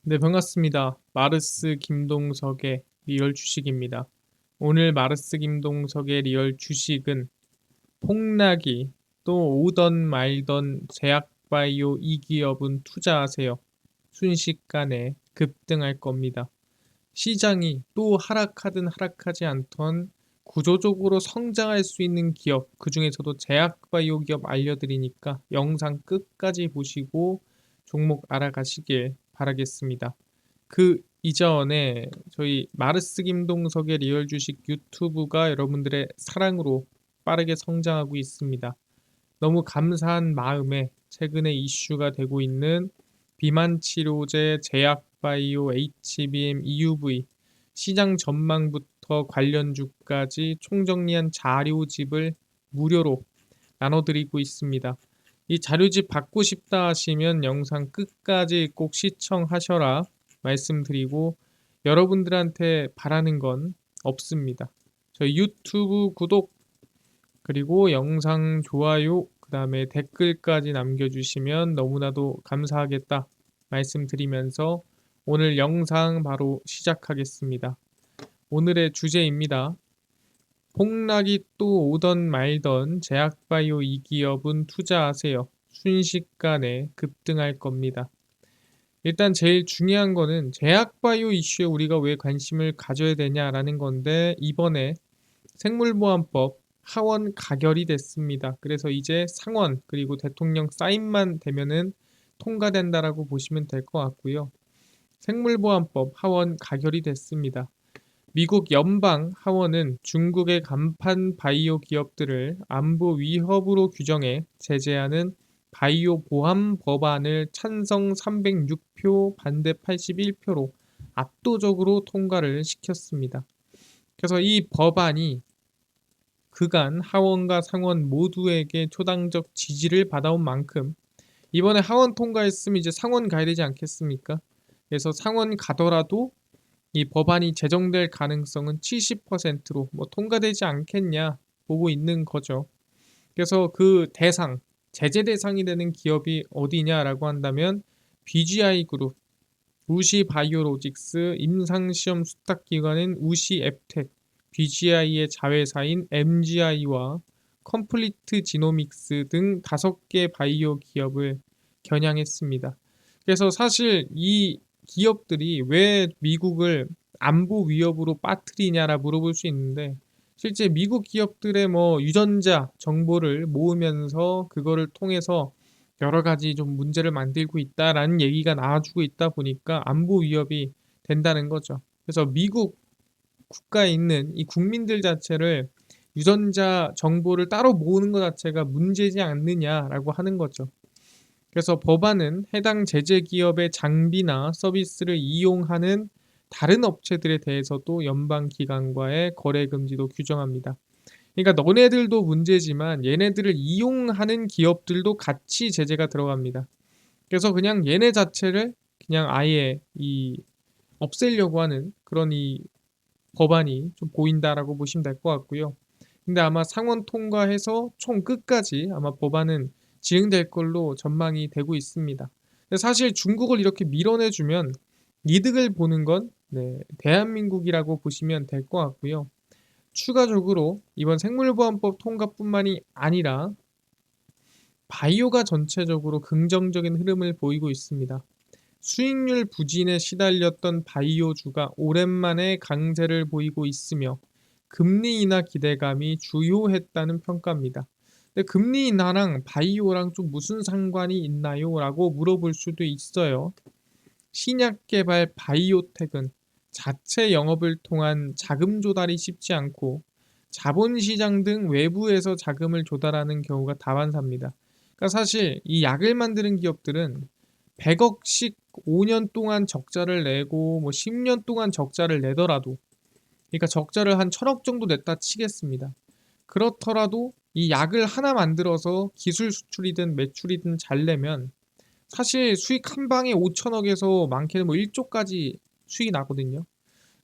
네, 반갑습니다. 마르스 김동석의 리얼 주식입니다. 오늘 마르스 김동석의 리얼 주식은 폭락이 또 오던 말던 제약바이오 이 기업은 투자하세요. 순식간에 급등할 겁니다. 시장이 또 하락하든 하락하지 않던 구조적으로 성장할 수 있는 기업, 그중에서도 제약바이오 기업 알려드리니까 영상 끝까지 보시고 종목 알아가시길 바라겠습니다. 그 이전에 저희 마르스 김동석의 리얼 주식 유튜브가 여러분들의 사랑으로 빠르게 성장하고 있습니다. 너무 감사한 마음에 최근에 이슈가 되고 있는 비만 치료제 제약바이오 HBM EUV 시장 전망부터 관련주까지 총정리한 자료집을 무료로 나눠드리고 있습니다. 이 자료집 받고 싶다 하시면 영상 끝까지 꼭 시청하셔라 말씀드리고, 여러분들한테 바라는 건 없습니다. 저희 유튜브 구독 그리고 영상 좋아요 그 다음에 댓글까지 남겨주시면 너무나도 감사하겠다 말씀드리면서 오늘 영상 바로 시작하겠습니다. 오늘의 주제입니다. 폭락이 또 오던 말던 제약바이오 이 기업은 투자하세요. 순식간에 급등할 겁니다. 일단 제일 중요한 거는 제약바이오 이슈에 우리가 왜 관심을 가져야 되냐라는 건데, 이번에 생물보안법 하원 가결이 됐습니다. 그래서 이제 상원 그리고 대통령 사인만 되면은 통과된다라고 보시면 될 것 같고요. 생물보안법 하원 가결이 됐습니다. 미국 연방 하원은 중국의 간판 바이오 기업들을 안보 위협으로 규정해 제재하는 바이오 보안 법안을 찬성 306표, 반대 81표로 압도적으로 통과를 시켰습니다. 그래서 이 법안이 그간 하원과 상원 모두에게 초당적 지지를 받아온 만큼 이번에 하원 통과했으면 이제 상원 가야 되지 않겠습니까? 그래서 상원 가더라도 이 법안이 제정될 가능성은 70%로 통과되지 않겠냐 보고 있는 거죠. 그래서 그 대상, 제재 대상이 되는 기업이 어디냐라고 한다면 BGI 그룹, 우시 바이오로직스, 임상시험 수탁기관인 우시 앱텍, BGI의 자회사인 MGI와 컴플리트 지노믹스 등 5개 바이오 기업을 겨냥했습니다. 그래서 사실 이 기업들이 왜 미국을 안보 위협으로 빠뜨리냐라 물어볼 수 있는데, 실제 미국 기업들의 유전자 정보를 모으면서 그거를 통해서 여러 가지 좀 문제를 만들고 있다라는 얘기가 나와주고 있다 보니까 안보 위협이 된다는 거죠. 그래서 미국 국가에 있는 이 국민들 자체를 유전자 정보를 따로 모으는 것 자체가 문제지 않느냐라고 하는 거죠. 그래서 법안은 해당 제재 기업의 장비나 서비스를 이용하는 다른 업체들에 대해서도 연방 기관과의 거래 금지도 규정합니다. 그러니까 너네들도 문제지만 얘네들을 이용하는 기업들도 같이 제재가 들어갑니다. 그래서 그냥 얘네 자체를 그냥 아예 없애려고 하는 그런 이 법안이 좀 보인다라고 보시면 될 것 같고요. 근데 아마 상원 통과해서 총 끝까지 아마 법안은 진행될 걸로 전망이 되고 있습니다. 사실 중국을 이렇게 밀어내주면 이득을 보는 건 대한민국이라고 보시면 될 것 같고요. 추가적으로 이번 생물보안법 통과뿐만이 아니라 바이오가 전체적으로 긍정적인 흐름을 보이고 있습니다. 수익률 부진에 시달렸던 바이오주가 오랜만에 강세를 보이고 있으며 금리 인하 기대감이 주요했다는 평가입니다. 근데 금리 인하랑 바이오랑 좀 무슨 상관이 있나요? 라고 물어볼 수도 있어요. 신약 개발 바이오텍은 자체 영업을 통한 자금 조달이 쉽지 않고 자본시장 등 외부에서 자금을 조달하는 경우가 다반사입니다. 그러니까 사실 이 약을 만드는 기업들은 100억씩 5년 동안 적자를 내고 10년 동안 적자를 내더라도, 그러니까 적자를 한 1000억 정도 냈다 치겠습니다. 그렇더라도 이 약을 하나 만들어서 기술 수출이든 매출이든 잘 내면 사실 수익 한 방에 5천억에서 많게는 1조까지 수익이 나거든요.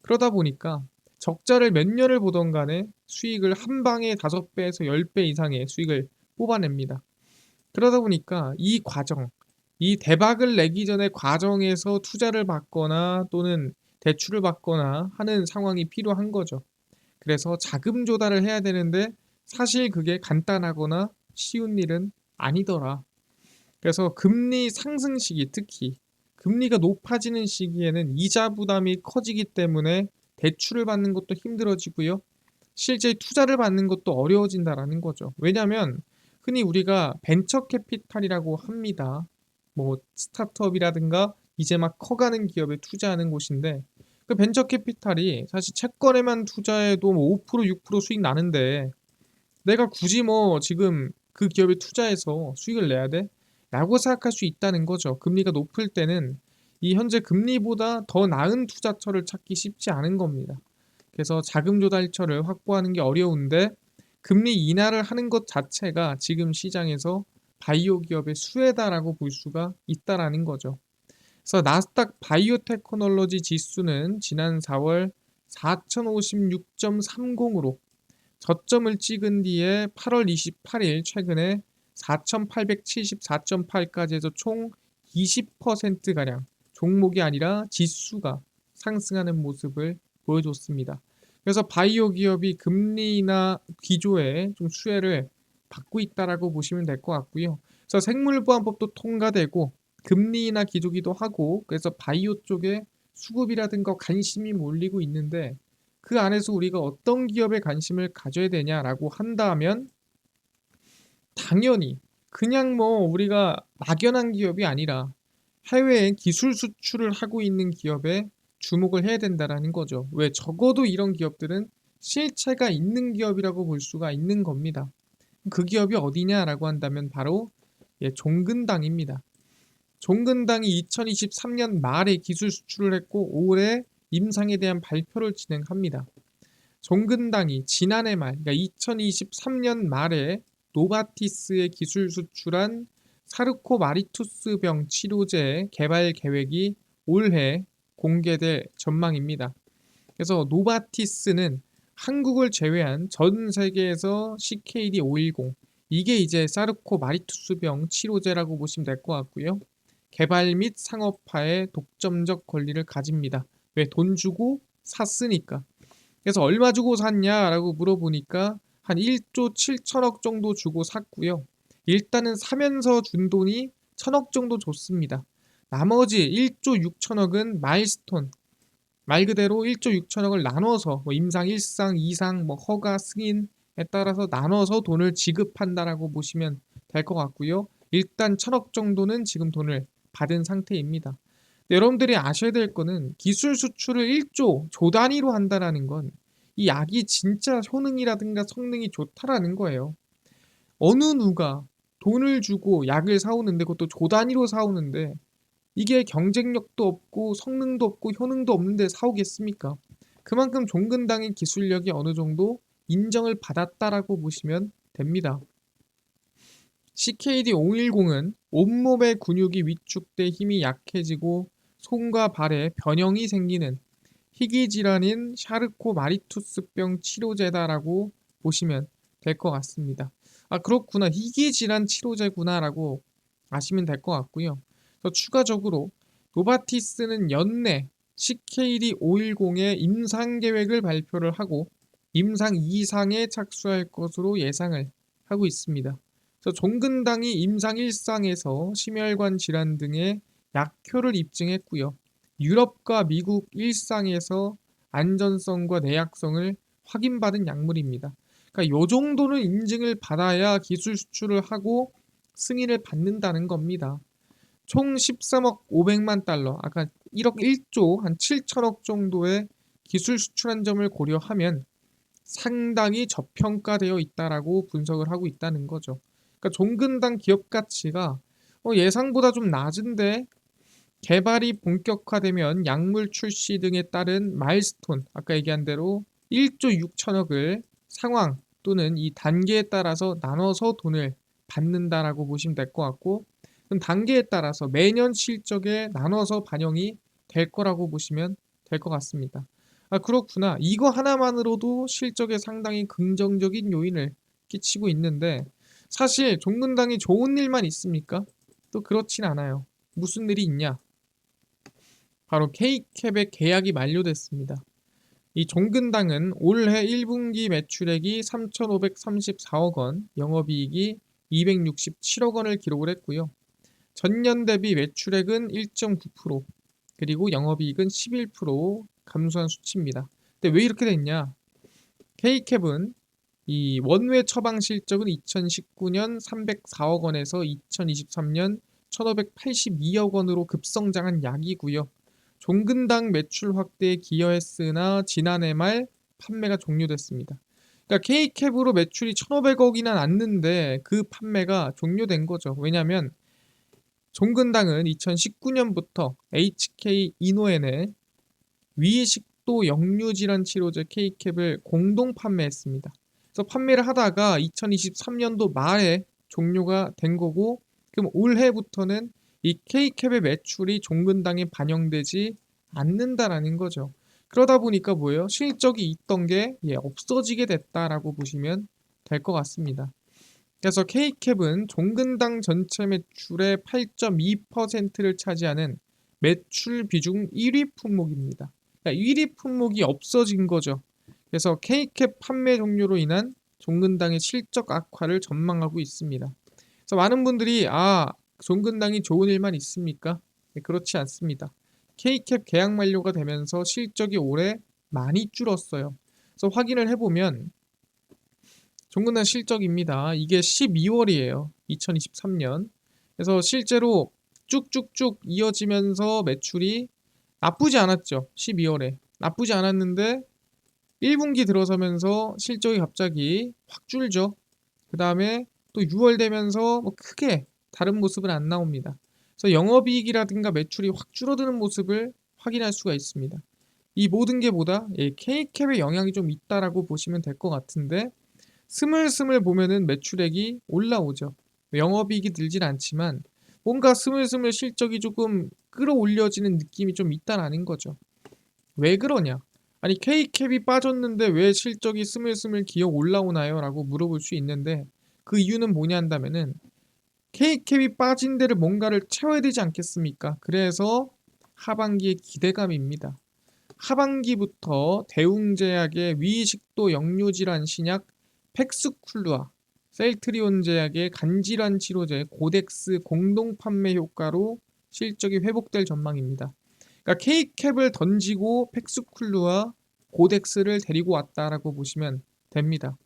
그러다 보니까 적자를 몇 년을 보던 간에 수익을 한 방에 5배에서 10배 이상의 수익을 뽑아냅니다. 그러다 보니까 이 과정, 이 대박을 내기 전에 과정에서 투자를 받거나 또는 대출을 받거나 하는 상황이 필요한 거죠. 그래서 자금 조달을 해야 되는데 사실 그게 간단하거나 쉬운 일은 아니더라. 그래서 금리 상승 시기, 특히 금리가 높아지는 시기에는 이자 부담이 커지기 때문에 대출을 받는 것도 힘들어지고요. 실제 투자를 받는 것도 어려워진다라는 거죠. 왜냐하면 흔히 우리가 벤처 캐피탈이라고 합니다. 뭐 스타트업이라든가 이제 막 커가는 기업에 투자하는 곳인데, 그 벤처 캐피탈이 사실 채권에만 투자해도 뭐 5%, 6% 수익 나는데 내가 굳이 뭐 지금 그 기업에 투자해서 수익을 내야 돼? 라고 생각할 수 있다는 거죠. 금리가 높을 때는 이 현재 금리보다 더 나은 투자처를 찾기 쉽지 않은 겁니다. 그래서 자금 조달처를 확보하는 게 어려운데 금리 인하를 하는 것 자체가 지금 시장에서 바이오 기업의 수혜다라고 볼 수가 있다라는 거죠. 그래서 나스닥 바이오테크놀로지 지수는 지난 4월 4056.30으로 저점을 찍은 뒤에 8월 28일 최근에 4874.8까지 해서 총 20%가량 종목이 아니라 지수가 상승하는 모습을 보여줬습니다. 그래서 바이오 기업이 금리나 기조에 좀 수혜를 받고 있다라고 보시면 될 것 같고요. 그래서 생물보안법도 통과되고 금리나 기조기도 하고, 그래서 바이오 쪽에 수급이라든가 관심이 몰리고 있는데 그 안에서 우리가 어떤 기업에 관심을 가져야 되냐라고 한다면 당연히 그냥 뭐 우리가 막연한 기업이 아니라 해외에 기술 수출을 하고 있는 기업에 주목을 해야 된다라는 거죠. 왜? 적어도 이런 기업들은 실체가 있는 기업이라고 볼 수가 있는 겁니다. 그 기업이 어디냐라고 한다면 바로 종근당입니다. 종근당이 2023년 말에 기술 수출을 했고 올해 임상에 대한 발표를 진행합니다. 종근당이 지난해 말, 그러니까 2023년 말에 노바티스에 기술 수출한 사르코마리투스병 치료제 개발 계획이 올해 공개될 전망입니다. 그래서 노바티스는 한국을 제외한 전 세계에서 CKD 510, 이게 이제 사르코마리투스병 치료제라고 보시면 될 것 같고요. 개발 및 상업화에 독점적 권리를 가집니다. 왜? 돈 주고 샀으니까. 그래서 얼마 주고 샀냐라고 물어보니까 한 1조 7천억 정도 주고 샀고요. 일단은 사면서 준 돈이 1천억 정도 줬습니다. 나머지 1조 6천억은 마일스톤, 말 그대로 1조 6천억을 나눠서 뭐 임상 1상, 2상, 뭐 허가, 승인에 따라서 나눠서 돈을 지급한다라고 보시면 될 것 같고요. 일단 1천억 정도는 지금 돈을 받은 상태입니다. 여러분들이 아셔야 될 거는 기술 수출을 1조 조 단위로 한다라는 건 이 약이 진짜 효능이라든가 성능이 좋다라는 거예요. 어느 누가 돈을 주고 약을 사오는데, 그것도 조 단위로 사오는데 이게 경쟁력도 없고 성능도 없고 효능도 없는데 사오겠습니까? 그만큼 종근당의 기술력이 어느 정도 인정을 받았다라고 보시면 됩니다. CKD510은 온몸의 근육이 위축돼 힘이 약해지고 손과 발에 변형이 생기는 희귀 질환인 샤르코마리투스병 치료제다라고 보시면 될 것 같습니다. 아, 그렇구나. 희귀 질환 치료제구나라고 아시면 될 것 같고요. 또 추가적으로 노바티스는 연내 CKD510의 임상 계획을 발표를 하고 임상 2상에 착수할 것으로 예상을 하고 있습니다. 그래서 종근당이 임상 1상에서 심혈관 질환 등의 약효를 입증했고요. 유럽과 미국 1상에서 안전성과 내약성을 확인받은 약물입니다. 그러니까 이 정도는 인증을 받아야 기술 수출을 하고 승인을 받는다는 겁니다. 총 13억 500만 달러, 아까 1억 1조 한 7천억 정도의 기술 수출한 점을 고려하면 상당히 저평가되어 있다라고 분석을 하고 있다는 거죠. 그러니까 종근당 기업 가치가 예상보다 좀 낮은데 개발이 본격화되면 약물 출시 등에 따른 마일스톤, 아까 얘기한 대로 1조 6천억을 상황 또는 이 단계에 따라서 나눠서 돈을 받는다라고 보시면 될 것 같고, 그럼 단계에 따라서 매년 실적에 나눠서 반영이 될 거라고 보시면 될 것 같습니다. 아, 그렇구나. 이거 하나만으로도 실적에 상당히 긍정적인 요인을 끼치고 있는데 사실 종근당이 좋은 일만 있습니까? 또 그렇진 않아요. 무슨 일이 있냐? 바로 K캡의 계약이 만료됐습니다. 이 종근당은 올해 1분기 매출액이 3,534억 원, 영업이익이 267억 원을 기록을 했고요. 전년 대비 매출액은 1.9%, 그리고 영업이익은 11% 감소한 수치입니다. 근데 왜 이렇게 됐냐? K캡은 이 원외 처방 실적은 2019년 304억 원에서 2023년 1,582억 원으로 급성장한 약이고요. 종근당 매출 확대에 기여했으나 지난해 말 판매가 종료됐습니다. 그러니까 K캡으로 매출이 1,500억이나 났는데 그 판매가 종료된 거죠. 왜냐하면 종근당은 2019년부터 HK 이노엔의 위식도 역류질환 치료제 K캡을 공동 판매했습니다. 그래서 판매를 하다가 2023년도 말에 종료가 된 거고, 그럼 올해부터는 이 K캡의 매출이 종근당에 반영되지 않는다라는 거죠. 그러다 보니까 뭐예요? 실적이 있던 게 없어지게 됐다라고 보시면 될 것 같습니다. 그래서 K캡은 종근당 전체 매출의 8.2%를 차지하는 매출 비중 1위 품목입니다. 그러니까 1위 품목이 없어진 거죠. 그래서 K캡 판매 종료로 인한 종근당의 실적 악화를 전망하고 있습니다. 그래서 많은 분들이 종근당이 좋은 일만 있습니까? 네, 그렇지 않습니다. K캡 계약 만료가 되면서 실적이 올해 많이 줄었어요. 그래서 확인을 해보면 종근당 실적입니다. 이게 12월이에요. 2023년. 그래서 실제로 쭉쭉쭉 이어지면서 매출이 나쁘지 않았죠. 12월에. 나쁘지 않았는데 1분기 들어서면서 실적이 갑자기 확 줄죠. 그 다음에 또 6월 되면서 뭐 크게 다른 모습은 안 나옵니다. 그래서 영업이익이라든가 매출이 확 줄어드는 모습을 확인할 수가 있습니다. 이 모든 게 보다 K캡의 영향이 좀 있다라고 보시면 될 것 같은데, 스물스물 보면은 매출액이 올라오죠. 영업이익이 늘진 않지만 뭔가 스물스물 실적이 조금 끌어올려지는 느낌이 좀 있다라는 거죠. 왜 그러냐? 아니 K캡이 빠졌는데 왜 실적이 스물스물 기어 올라오나요? 라고 물어볼 수 있는데, 그 이유는 뭐냐 한다면은 K캡이 빠진 데를 뭔가를 채워야 되지 않겠습니까? 그래서 하반기의 기대감입니다. 하반기부터 대웅제약의 위식도 역류질환 신약 팩스쿨루와 셀트리온 제약의 간질환 치료제 고덱스 공동 판매 효과로 실적이 회복될 전망입니다. 그러니까 K캡을 던지고 팩스쿨루와 고덱스를 데리고 왔다라고 보시면 됩니다.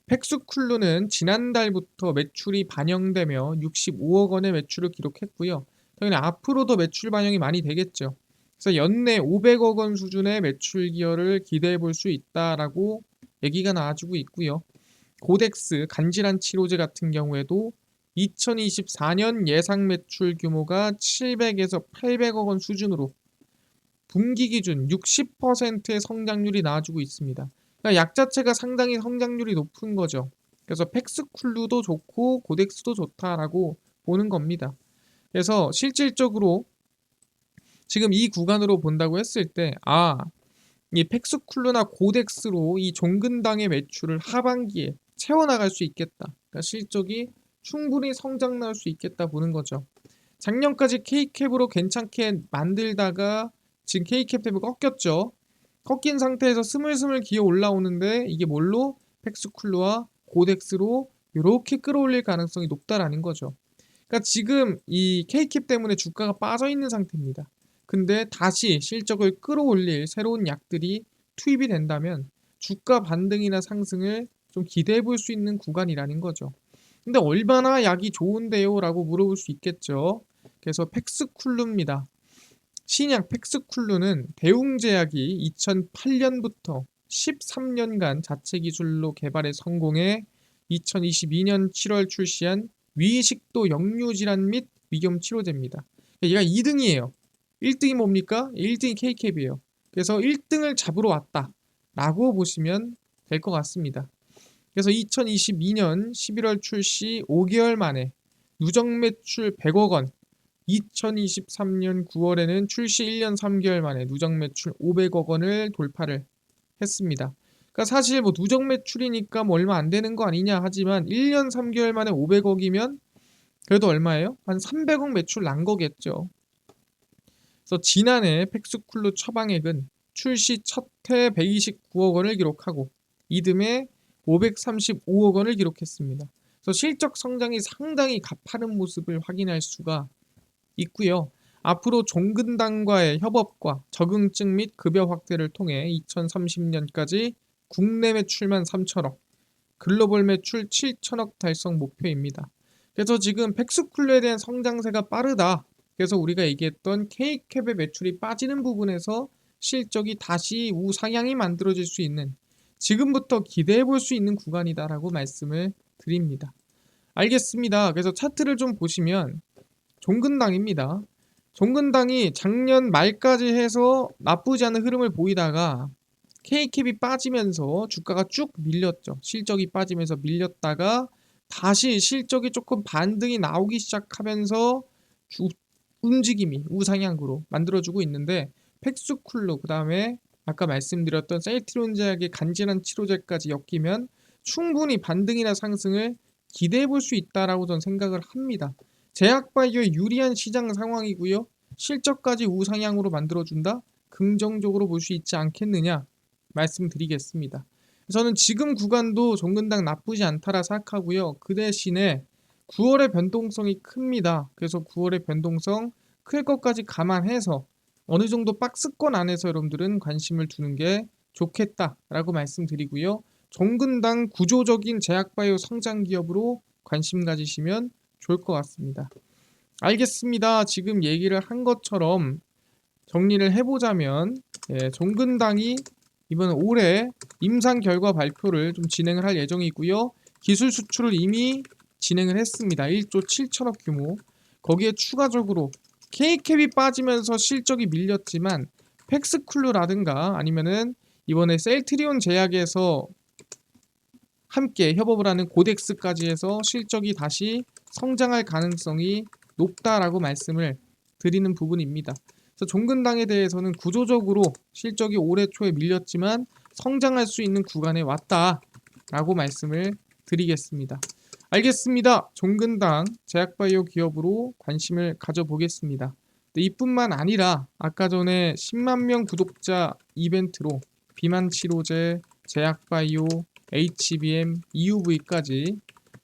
팩스쿨루는 지난달부터 매출이 반영되며 65억 원의 매출을 기록했고요. 당연히 앞으로도 매출 반영이 많이 되겠죠. 그래서 연내 500억 원 수준의 매출 기여를 기대해 볼 수 있다라고 얘기가 나와주고 있고요. 고덱스 간질환 치료제 같은 경우에도 2024년 예상 매출 규모가 700에서 800억 원 수준으로 분기 기준 60%의 성장률이 나와주고 있습니다. 그러니까 약 자체가 상당히 성장률이 높은 거죠. 그래서 팩스쿨루도 좋고 고덱스도 좋다라고 보는 겁니다. 그래서 실질적으로 지금 이 구간으로 본다고 했을 때 이 팩스쿨루나 고덱스로 이 종근당의 매출을 하반기에 채워나갈 수 있겠다. 그러니까 실적이 충분히 성장 나올 수 있겠다 보는 거죠. 작년까지 K캡으로 괜찮게 만들다가 지금 K캡 때문에 꺾였죠. 꺾인 상태에서 스물스물 기어 올라오는데 이게 뭘로? 팩스쿨루와 고덱스로 이렇게 끌어올릴 가능성이 높다라는 거죠. 그러니까 지금 이 K캡 때문에 주가가 빠져 있는 상태입니다. 근데 다시 실적을 끌어올릴 새로운 약들이 투입이 된다면 주가 반등이나 상승을 좀 기대해 볼 수 있는 구간이라는 거죠. 근데 얼마나 약이 좋은데요? 라고 물어볼 수 있겠죠. 그래서 팩스쿨루입니다. 신약 팩스쿨루는 대웅제약이 2008년부터 13년간 자체 기술로 개발에 성공해 2022년 7월 출시한 위식도 역류질환 및 위염 치료제입니다. 얘가 2등이에요. 1등이 뭡니까? 1등이 K캡이에요. 그래서 1등을 잡으러 왔다 라고 보시면 될 것 같습니다. 그래서 2022년 11월 출시 5개월 만에 누적 매출 100억 원, 2023년 9월에는 출시 1년 3개월 만에 누적 매출 500억 원을 돌파를 했습니다. 그러니까 사실 뭐 누적 매출이니까 뭐 얼마 안 되는 거 아니냐 하지만 1년 3개월 만에 500억이면 그래도 얼마예요? 한 300억 매출 난 거겠죠. 그래서 지난해 팩스쿨루 처방액은 출시 첫 해 129억 원을 기록하고 이듬해 535억 원을 기록했습니다. 그래서 실적 성장이 상당히 가파른 모습을 확인할 수가 있고요. 앞으로 종근당과의 협업과 적응증 및 급여 확대를 통해 2030년까지 국내 매출만 3천억, 글로벌 매출 7천억 달성 목표입니다. 그래서 지금 팩스쿨루에 대한 성장세가 빠르다. 그래서 우리가 얘기했던 K캡의 매출이 빠지는 부분에서 실적이 다시 우상향이 만들어질 수 있는 지금부터 기대해 볼 수 있는 구간이다라고 말씀을 드립니다. 알겠습니다. 그래서 차트를 좀 보시면 종근당입니다. 종근당이 작년 말까지 해서 나쁘지 않은 흐름을 보이다가 K캡이 빠지면서 주가가 쭉 밀렸죠. 실적이 빠지면서 밀렸다가 다시 실적이 조금 반등이 나오기 시작하면서 움직임이 우상향으로 만들어주고 있는데 팩스쿨루 그다음에 아까 말씀드렸던 셀트리온 제약의 간질환 치료제까지 엮이면 충분히 반등이나 상승을 기대해 볼 수 있다라고 저는 생각을 합니다. 제약바이오의 유리한 시장 상황이고요. 실적까지 우상향으로 만들어준다? 긍정적으로 볼 수 있지 않겠느냐 말씀드리겠습니다. 저는 지금 구간도 종근당 나쁘지 않다라 생각하고요. 그 대신에 9월의 변동성이 큽니다. 그래서 9월의 변동성 클 것까지 감안해서 어느 정도 박스권 안에서 여러분들은 관심을 두는 게 좋겠다라고 말씀드리고요. 종근당 구조적인 제약바이오 성장 기업으로 관심 가지시면 좋을 것 같습니다. 알겠습니다. 지금 얘기를 한 것처럼 정리를 해보자면 종근당이 이번 올해 임상 결과 발표를 좀 진행을 할 예정이고요. 기술 수출을 이미 진행을 했습니다. 1조 7천억 규모. 거기에 추가적으로 K캡이 빠지면서 실적이 밀렸지만 팩스쿨루라든가 아니면은 이번에 셀트리온 제약에서 함께 협업을 하는 고덱스까지 해서 실적이 다시 성장할 가능성이 높다라고 말씀을 드리는 부분입니다. 그래서 종근당에 대해서는 구조적으로 실적이 올해 초에 밀렸지만 성장할 수 있는 구간에 왔다라고 말씀을 드리겠습니다. 알겠습니다. 종근당 제약바이오 기업으로 관심을 가져보겠습니다. 이뿐만 아니라 아까 전에 10만 명 구독자 이벤트로 비만 치료제, 제약바이오, HBM, EUV까지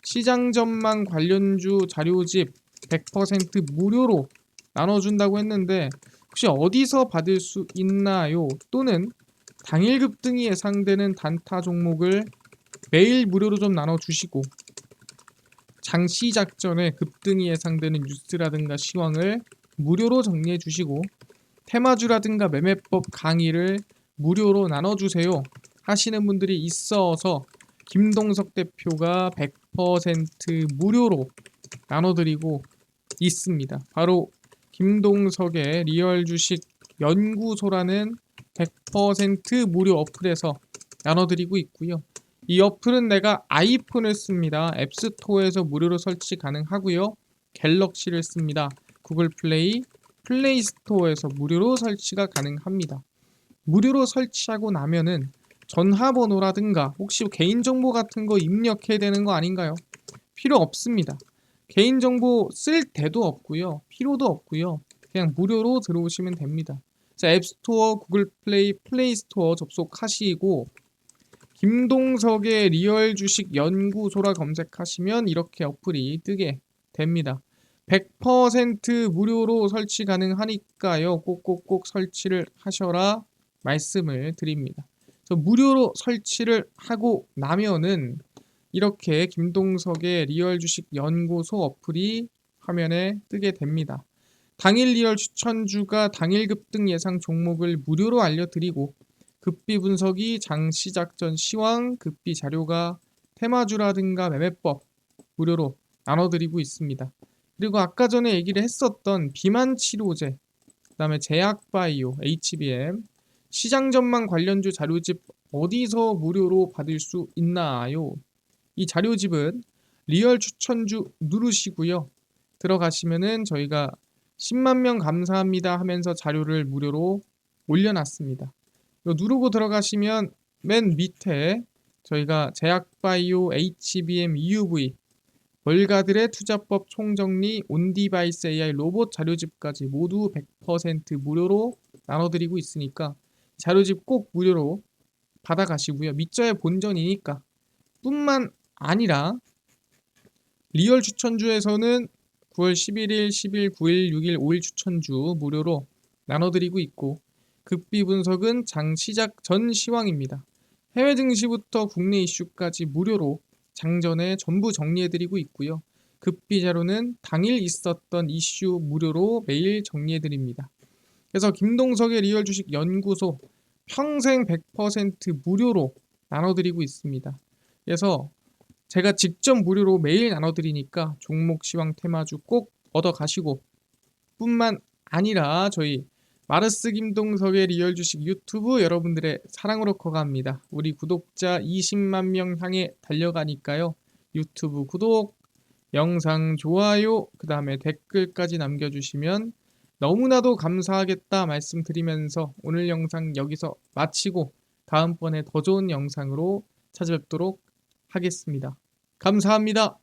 시장 전망 관련주 자료집 100% 무료로 나눠준다고 했는데 혹시 어디서 받을 수 있나요? 또는 당일 급등이 예상되는 단타 종목을 매일 무료로 좀 나눠주시고 장 시작 전에 급등이 예상되는 뉴스라든가 시황을 무료로 정리해 주시고 테마주라든가 매매법 강의를 무료로 나눠주세요 하시는 분들이 있어서 김동석 대표가 100% 무료로 나눠드리고 있습니다. 바로 김동석의 리얼 주식 연구소라는 100% 무료 어플에서 나눠드리고 있고요. 이 어플은 내가 아이폰을 씁니다. 앱스토어에서 무료로 설치 가능하고요. 갤럭시를 씁니다. 구글 플레이, 플레이 스토어에서 무료로 설치가 가능합니다. 무료로 설치하고 나면은 전화번호라든가 혹시 개인정보 같은 거 입력해야 되는 거 아닌가요? 필요 없습니다. 개인정보 쓸 데도 없고요. 필요도 없고요. 그냥 무료로 들어오시면 됩니다. 자, 앱스토어, 구글 플레이, 플레이 스토어 접속하시고 김동석의 리얼 주식 연구소라 검색하시면 이렇게 어플이 뜨게 됩니다. 100% 무료로 설치 가능하니까요. 꼭꼭꼭 설치를 하셔라 말씀을 드립니다. 그래서 무료로 설치를 하고 나면은 이렇게 김동석의 리얼 주식 연구소 어플이 화면에 뜨게 됩니다. 당일 리얼 추천주가 당일 급등 예상 종목을 무료로 알려드리고 급비 분석이 장 시작 전 시황, 급비 자료가 테마주라든가 매매법 무료로 나눠드리고 있습니다. 그리고 아까 전에 얘기를 했었던 비만 치료제, 그 다음에 제약바이오, HBM, 시장 전망 관련주 자료집 어디서 무료로 받을 수 있나요? 이 자료집은 리얼 추천주 누르시고요. 들어가시면은 저희가 10만 명 감사합니다 하면서 자료를 무료로 올려놨습니다. 이거 누르고 들어가시면 맨 밑에 저희가 제약바이오, HBM, EUV 월가들의 투자법 총정리, 온디바이스 AI 로봇 자료집까지 모두 100% 무료로 나눠드리고 있으니까 자료집 꼭 무료로 받아가시고요. 밑져야 본전이니까. 뿐만 아니라 리얼 추천주에서는 9월 11일, 10일, 9일, 6일, 5일 추천주 무료로 나눠드리고 있고 급비 분석은 장 시작 전 시황입니다. 해외 증시부터 국내 이슈까지 무료로 장전에 전부 정리해드리고 있고요. 급비 자료는 당일 있었던 이슈 무료로 매일 정리해드립니다. 그래서 김동석의 리얼 주식 연구소 평생 100% 무료로 나눠드리고 있습니다. 그래서 제가 직접 무료로 매일 나눠드리니까 종목 시황 테마주 꼭 얻어가시고 뿐만 아니라 저희 마르스 김동석의 리얼 주식 유튜브 여러분들의 사랑으로 커갑니다. 우리 구독자 20만 명 향해 달려가니까요. 유튜브 구독, 영상 좋아요, 그 다음에 댓글까지 남겨주시면 너무나도 감사하겠다 말씀드리면서 오늘 영상 여기서 마치고 다음번에 더 좋은 영상으로 찾아뵙도록 하겠습니다. 감사합니다.